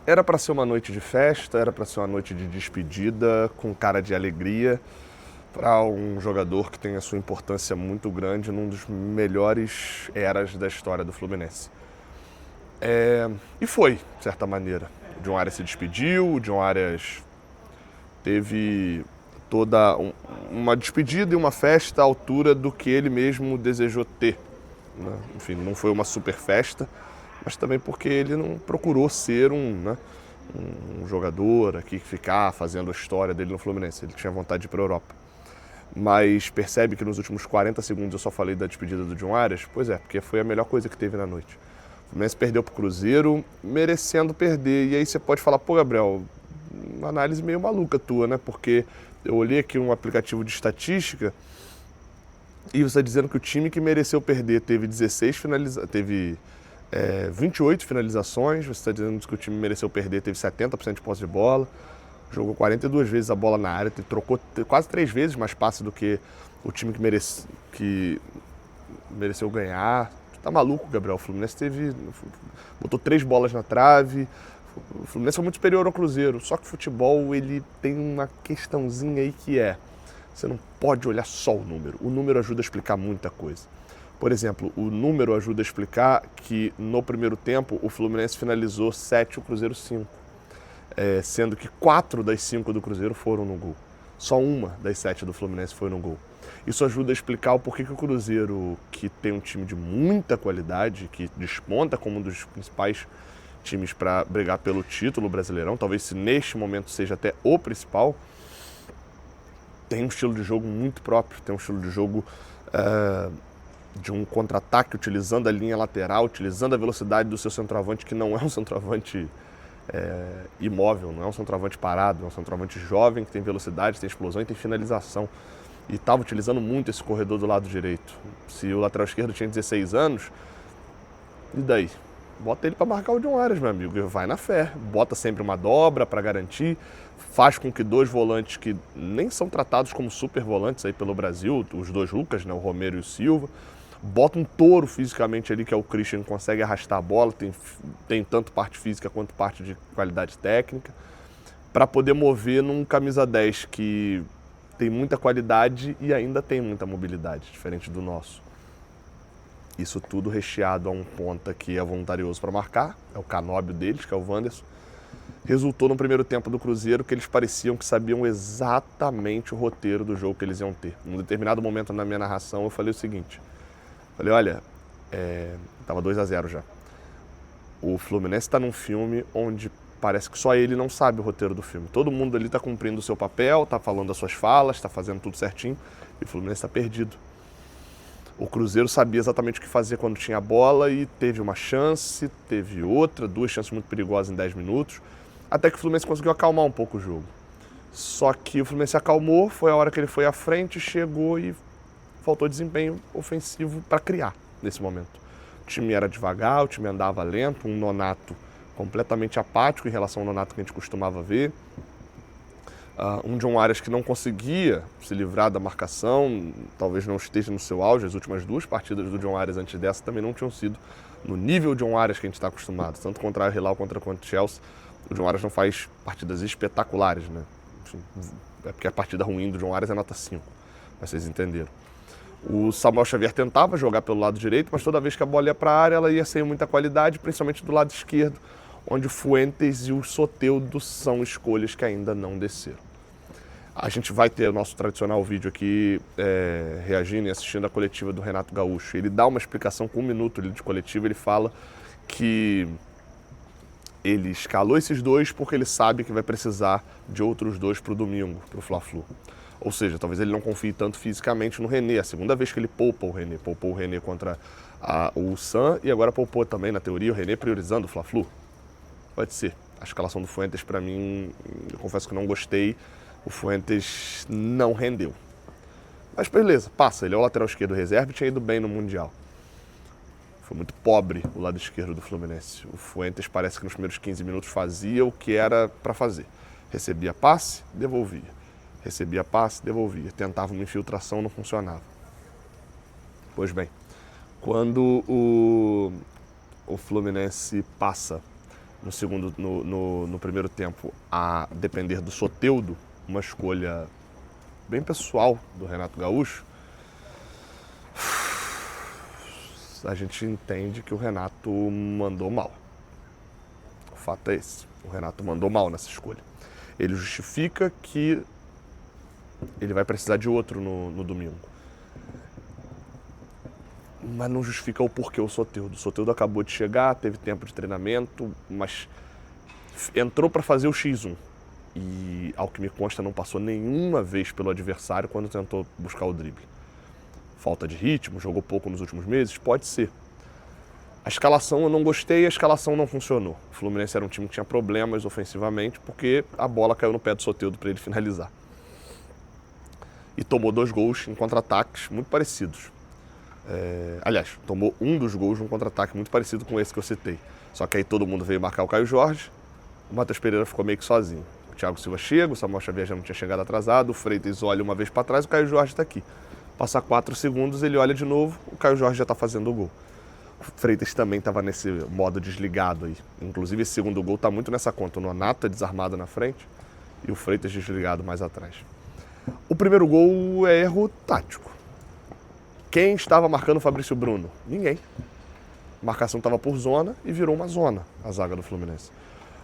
Era para ser uma noite de festa, era para ser uma noite de despedida, com cara de alegria, para um jogador que tem a sua importância muito grande num dos melhores eras da história do Fluminense. E foi, de certa maneira. O John Arias se despediu, o John Arias teve toda uma despedida e uma festa à altura do que ele mesmo desejou ter. Né? Enfim, não foi uma super festa, mas também porque ele não procurou ser um jogador aqui que ficar fazendo a história dele no Fluminense. Ele tinha vontade de ir para a Europa. Mas percebe que nos últimos 40 segundos eu só falei da despedida do John Arias? Pois é, porque foi a melhor coisa que teve na noite. O Fluminense perdeu para o Cruzeiro, merecendo perder. E aí você pode falar, pô, Gabriel, uma análise meio maluca tua, né? Porque eu olhei aqui um aplicativo de estatística e você está dizendo que o time que mereceu perder teve 28 finalizações, você está dizendo que o time mereceu perder teve 70% de posse de bola, jogou 42 vezes a bola na área, trocou quase 3 vezes mais passe do que o time que mereceu ganhar. Tá maluco, Gabriel? O Fluminense botou 3 bolas na trave. O Fluminense foi muito superior ao Cruzeiro. Só que o futebol, ele tem uma questãozinha aí que você não pode olhar só o número. O número ajuda a explicar muita coisa. Por exemplo, o número ajuda a explicar que no primeiro tempo o Fluminense finalizou 7, o Cruzeiro 5. Sendo que 4 das 5 do Cruzeiro foram no gol. Só uma das 7 do Fluminense foi no gol. Isso ajuda a explicar o porquê que o Cruzeiro, que tem um time de muita qualidade, que desponta como um dos principais times para brigar pelo título brasileirão, talvez se neste momento seja até o principal, tem um estilo de jogo muito próprio, tem um estilo de jogo de um contra-ataque, utilizando a linha lateral, utilizando a velocidade do seu centroavante, que não é um centroavante imóvel, não é um centroavante parado, é um centroavante jovem, que tem velocidade, tem explosão e tem finalização. E estava utilizando muito esse corredor do lado direito. Se o lateral esquerdo tinha 16 anos, e daí? Bota ele para marcar o John Arias, meu amigo, e vai na fé. Bota sempre uma dobra para garantir, faz com que 2 volantes que nem são tratados como super volantes aí pelo Brasil, os 2 Lucas, né, o Romero e o Silva, bota um touro fisicamente ali, que é o Christian, que consegue arrastar a bola, tem tanto parte física quanto parte de qualidade técnica, para poder mover num camisa 10 que tem muita qualidade e ainda tem muita mobilidade, diferente do nosso. Isso tudo recheado a um ponta que é voluntarioso para marcar, é o canóbio deles, que é o Wanderson. Resultou no primeiro tempo do Cruzeiro que eles pareciam que sabiam exatamente o roteiro do jogo que eles iam ter. Num determinado momento na minha narração eu falei o seguinte, olha, estava 2-0 já. O Fluminense está num filme onde parece que só ele não sabe o roteiro do filme. Todo mundo ali está cumprindo o seu papel, está falando as suas falas, está fazendo tudo certinho, e o Fluminense está perdido. O Cruzeiro sabia exatamente o que fazer quando tinha a bola e teve uma chance, teve outra, 2 chances muito perigosas em 10 minutos, até que o Fluminense conseguiu acalmar um pouco o jogo. Só que o Fluminense acalmou, foi a hora que ele foi à frente, chegou e faltou desempenho ofensivo para criar nesse momento. O time era devagar, o time andava lento, um Nonato completamente apático em relação ao Nonato que a gente costumava ver. Um John Arias que não conseguia se livrar da marcação, talvez não esteja no seu auge. As últimas 2 partidas do John Arias antes dessa também não tinham sido no nível John Arias que a gente está acostumado. Tanto contra o Hilal quanto contra o Chelsea, o John Arias não faz partidas espetaculares, né? Enfim, é porque a partida ruim do John Arias é nota 5, mas vocês entenderam. O Samuel Xavier tentava jogar pelo lado direito, mas toda vez que a bola ia para a área, ela ia sem muita qualidade, principalmente do lado esquerdo, onde o Fuentes e o Soteldo são escolhas que ainda não desceram. A gente vai ter o nosso tradicional vídeo aqui reagindo e assistindo a coletiva do Renato Gaúcho. Ele dá uma explicação com 1 minuto de coletiva, ele fala que ele escalou esses 2 porque ele sabe que vai precisar de outros 2 para o domingo, para o Fla-Flu. Ou seja, talvez ele não confie tanto fisicamente no René. A segunda vez que ele poupou o René contra o Ulsan e agora poupou também, na teoria, o René priorizando o Fla-Flu. Pode ser. A escalação do Fuentes, para mim, eu confesso que não gostei. O Fuentes não rendeu. Mas beleza, passa. Ele é o lateral esquerdo reserva e tinha ido bem no Mundial. Foi muito pobre o lado esquerdo do Fluminense. O Fuentes parece que nos primeiros 15 minutos fazia o que era para fazer. Recebia passe, devolvia. Recebia passe, devolvia. Tentava uma infiltração, não funcionava. Pois bem, quando o Fluminense passa no primeiro tempo, a depender do Soteldo, uma escolha bem pessoal do Renato Gaúcho, a gente entende que o Renato mandou mal. O fato é esse. O Renato mandou mal nessa escolha. Ele justifica que ele vai precisar de outro no domingo. Mas não justifica o porquê o Soteldo. O Soteldo acabou de chegar, teve tempo de treinamento, mas entrou para fazer o X1. E, ao que me consta, não passou nenhuma vez pelo adversário quando tentou buscar o drible. Falta de ritmo, jogou pouco nos últimos meses, pode ser. A escalação eu não gostei, a escalação não funcionou. O Fluminense era um time que tinha problemas ofensivamente porque a bola caiu no pé do Soteldo para ele finalizar. E tomou 2 gols em contra-ataques muito parecidos. Aliás, tomou um dos gols num contra-ataque muito parecido com esse que eu citei. Só que aí todo mundo veio marcar o Caio Jorge, o Matheus Pereira ficou meio que sozinho. O Thiago Silva chega, o Samuel Xavier já não tinha chegado atrasado, o Freitas olha uma vez para trás, o Caio Jorge está aqui. Passa 4 segundos, ele olha de novo, o Caio Jorge já está fazendo o gol. O Freitas também estava nesse modo desligado aí. Inclusive esse segundo gol está muito nessa conta. O Nonato é desarmado na frente e o Freitas desligado mais atrás. O primeiro gol é erro tático. Quem estava marcando o Fabrício Bruno? Ninguém. A marcação estava por zona e virou uma zona a zaga do Fluminense.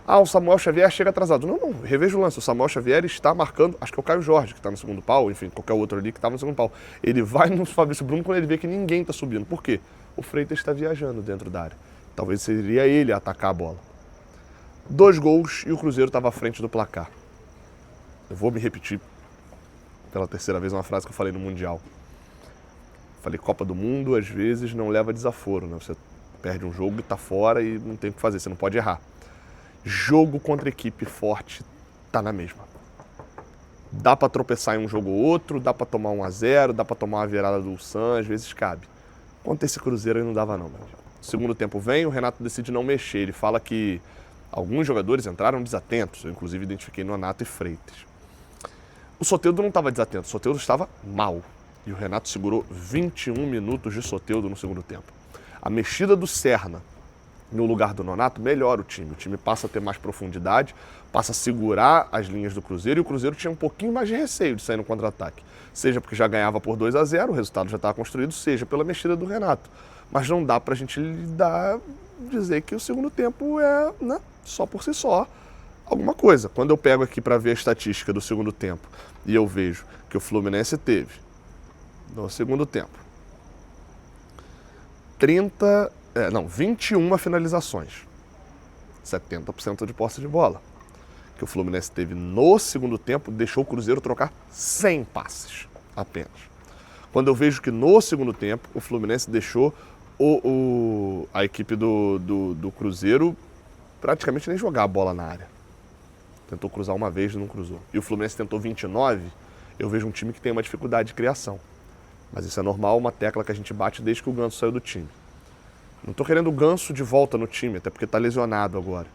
O Samuel Xavier chega atrasado. Não, reveja o lance. O Samuel Xavier está marcando, acho que é o Caio Jorge, que está no segundo pau, enfim, qualquer outro ali que estava no segundo pau. Ele vai no Fabrício Bruno quando ele vê que ninguém está subindo. Por quê? O Freitas está viajando dentro da área. Talvez seria ele a atacar a bola. 2 gols e o Cruzeiro estava à frente do placar. Eu vou me repetir pela terceira vez uma frase que eu falei no Mundial. Falei, Copa do Mundo, às vezes, não leva desaforo, né? Você perde um jogo e está fora e não tem o que fazer, você não pode errar. Jogo contra equipe forte tá na mesma. Dá para tropeçar em um jogo ou outro, dá para tomar 1-0, dá para tomar uma virada do Ulsan, às vezes cabe. Contra esse Cruzeiro aí não dava não, meu amigo. Segundo tempo vem, o Renato decide não mexer. Ele fala que alguns jogadores entraram desatentos, eu inclusive identifiquei Nonato e Freitas. O Soteldo não estava desatento, o Soteldo estava mal. E o Renato segurou 21 minutos de Soteldo no segundo tempo. A mexida do Serna no lugar do Nonato melhora o time. O time passa a ter mais profundidade, passa a segurar as linhas do Cruzeiro, e o Cruzeiro tinha um pouquinho mais de receio de sair no contra-ataque. Seja porque já ganhava por 2-0, o resultado já estava construído, seja pela mexida do Renato. Mas não dá pra gente dizer que o segundo tempo é, né, só por si só alguma coisa. Quando eu pego aqui para ver a estatística do segundo tempo e eu vejo que o Fluminense teve, no segundo tempo, 21 finalizações, 70% de posse de bola. Que o Fluminense teve no segundo tempo, deixou o Cruzeiro trocar 100 passes apenas. Quando eu vejo que no segundo tempo o Fluminense deixou a equipe do Cruzeiro praticamente nem jogar a bola na área. Tentou cruzar uma vez e não cruzou. E o Fluminense tentou 29, eu vejo um time que tem uma dificuldade de criação. Mas isso é normal, uma tecla que a gente bate desde que o Ganso saiu do time. Não estou querendo o Ganso de volta no time, até porque está lesionado agora.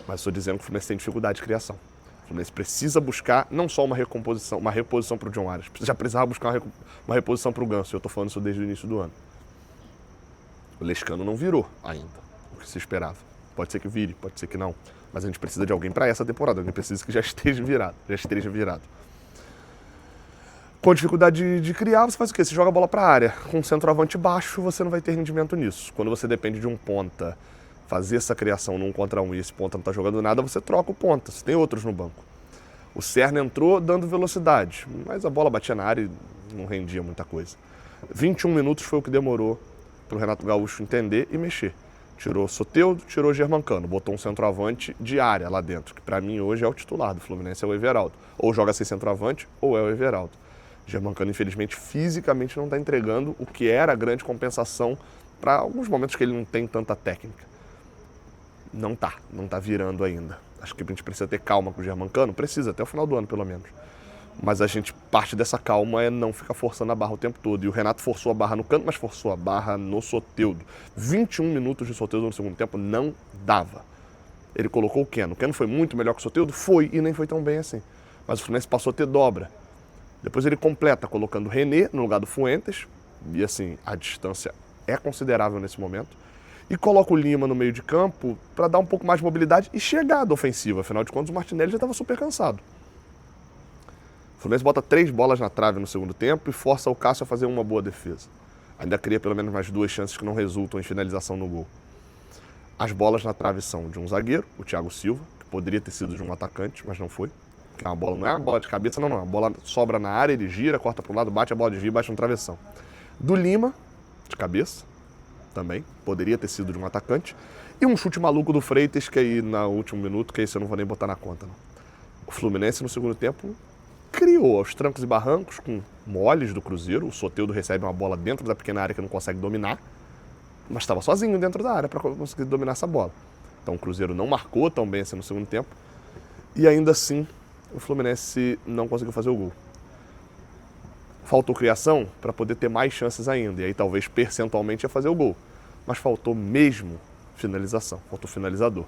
Mas estou dizendo que o Fluminense tem dificuldade de criação. O Fluminense precisa buscar não só uma reposição para o John Arias, já precisava buscar uma reposição para o Ganso. Eu estou falando isso desde o início do ano. O Lescano não virou ainda o que se esperava. Pode ser que vire, pode ser que não. Mas a gente precisa de alguém para essa temporada. Alguém precisa que já esteja virado. Com dificuldade de criar, você faz o quê? Você joga a bola para a área. Com um centroavante baixo, você não vai ter rendimento nisso. Quando você depende de um ponta fazer essa criação num contra um e esse ponta não está jogando nada, você troca o ponta. Você tem outros no banco. O Serna entrou dando velocidade, mas a bola batia na área e não rendia muita coisa. 21 minutos foi o que demorou para o Renato Gaúcho entender e mexer. Tirou Soteldo, tirou Germancano, botou um centroavante de área lá dentro, que para mim hoje é o titular do Fluminense, é o Everaldo. Ou joga sem centroavante, ou é o Everaldo. Germancano, infelizmente, fisicamente não está entregando o que era a grande compensação para alguns momentos que ele não tem tanta técnica. Não tá virando ainda. Acho que a gente precisa ter calma com o Germancano, precisa, até o final do ano pelo menos. Mas a gente, parte dessa calma é não ficar forçando a barra o tempo todo. E o Renato forçou a barra no canto, mas forçou a barra no Soteldo. 21 minutos de Soteldo no segundo tempo não dava. Ele colocou o Keno. O Keno foi muito melhor que o Soteldo? Foi, e nem foi tão bem assim. Mas o Fluminense passou a ter dobra. Depois ele completa colocando o René no lugar do Fuentes. E assim, a distância é considerável nesse momento. e coloca o Lima no meio de campo para dar um pouco mais de mobilidade e chegada ofensiva. Afinal de contas, o Martinelli já estava super cansado. O Fluminense bota 3 bolas na trave no segundo tempo e força o Cássio a fazer uma boa defesa. Ainda cria pelo menos mais 2 chances que não resultam em finalização no gol. As bolas na trave são de um zagueiro, o Thiago Silva, que poderia ter sido de um atacante, mas não foi. Porque a bola não é uma bola de cabeça, não. A bola sobra na área, ele gira, corta para um lado, bate, a bola desvia e bate no travessão. Do Lima, de cabeça, também, poderia ter sido de um atacante. E um chute maluco do Freitas, que aí no último minuto, que aí eu não vou nem botar na conta, não. O Fluminense no segundo tempo criou aos trancos e barrancos com moles do Cruzeiro. O Soteldo recebe uma bola dentro da pequena área que não consegue dominar, mas estava sozinho dentro da área para conseguir dominar essa bola. Então o Cruzeiro não marcou tão bem assim no segundo tempo e ainda assim o Fluminense não conseguiu fazer o gol. Faltou criação para poder ter mais chances ainda, e aí talvez percentualmente ia fazer o gol. Mas faltou mesmo finalização, faltou finalizador.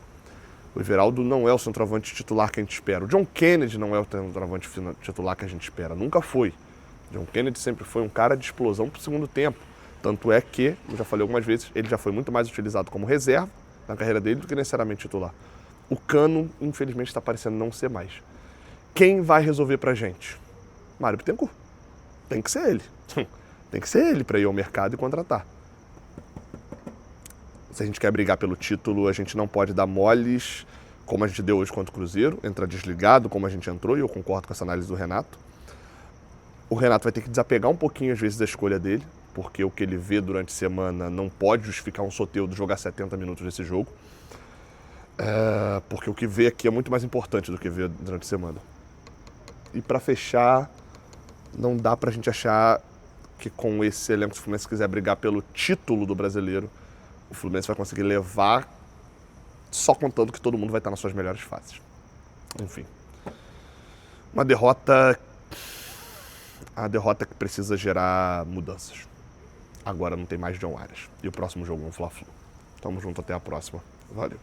O Everaldo não é o centroavante titular que a gente espera. O John Kennedy não é o centroavante titular que a gente espera. Nunca foi. O John Kennedy sempre foi um cara de explosão para o segundo tempo. Tanto é que, eu já falei algumas vezes, ele já foi muito mais utilizado como reserva na carreira dele do que necessariamente titular. O Cano, infelizmente, está parecendo não ser mais. Quem vai resolver pra gente? Mário Bittencourt. Tem que ser ele. Tem que ser ele para ir ao mercado e contratar. Se a gente quer brigar pelo título, a gente não pode dar moles, como a gente deu hoje contra o Cruzeiro, entrar desligado, como a gente entrou, e eu concordo com essa análise do Renato. O Renato vai ter que desapegar um pouquinho, às vezes, da escolha dele, porque o que ele vê durante a semana não pode justificar um Soteldo jogar 70 minutos nesse jogo. Porque o que vê aqui é muito mais importante do que vê durante a semana. E para fechar, não dá pra gente achar que com esse elenco, se o Fluminense quiser brigar pelo título do Brasileiro, o Fluminense vai conseguir levar só contando que todo mundo vai estar nas suas melhores fases. Enfim. Uma derrota... A derrota que precisa gerar mudanças. Agora não tem mais John Arias. E o próximo jogo é um Fla-Flu. Tamo junto, até a próxima. Valeu.